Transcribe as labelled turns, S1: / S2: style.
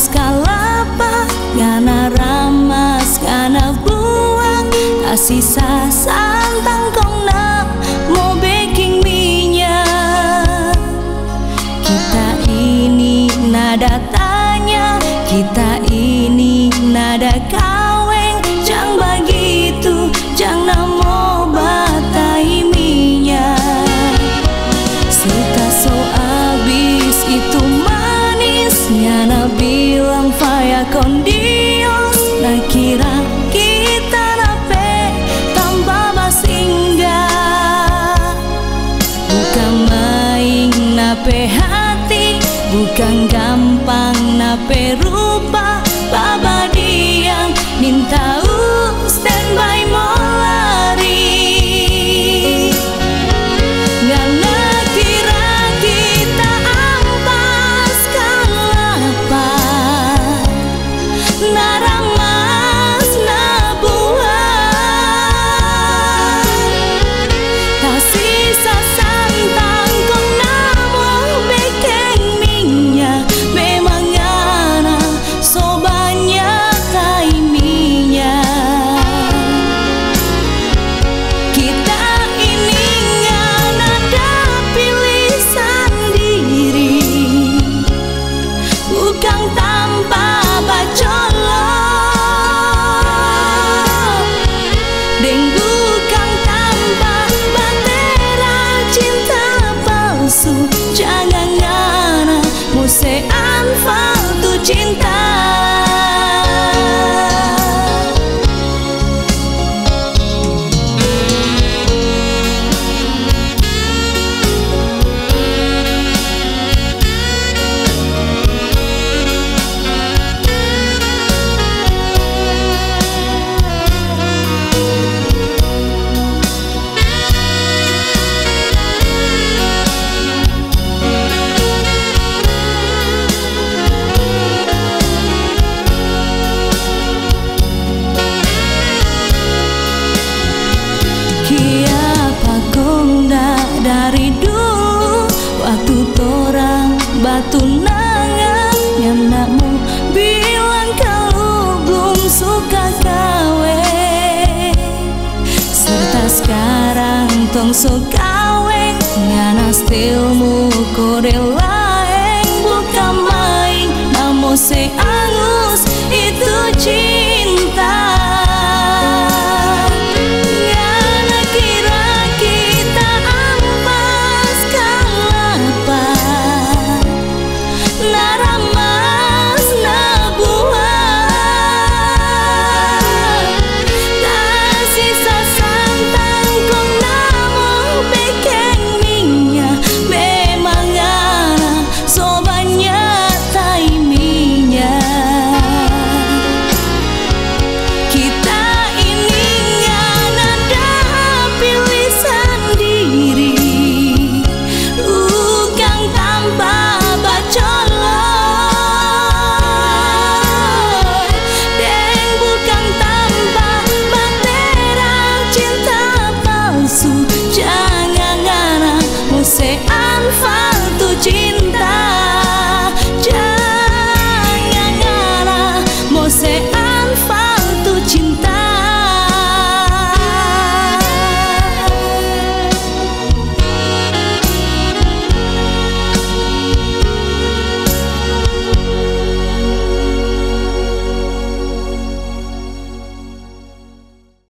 S1: Ramas kalapa, ngana ramas ngana buang, kasih santang kong na mau baking minyak. Kita ini nada tanya, kita ini nada kaweng, jang begitu, jang namo batai minyak. Suka so abis itu manisnya, na bilang faya kondios, na kira kita nape tanpa basinggah. Bukan main nape hati, bukan gampang nape rupa, baba diam minta standby mau lari. Ngana kira kita ampas kalapa, naramas na buah, tak sisa santang kong namo bekeng minyak. Memang ngana so banyak kai minyak. Kita ini ngana ada pilih sendiri, bukan tanpa bacolok, dan bukan tanpa batera cinta palsu. Jangan ngana musean faltu cinta. Dari dulu waktu torang batu nangan, yang nak mau bilang kalau belum suka kawe, serta sekarang tong so kaweng, ngana stilmu kode laeng, bukan main namo se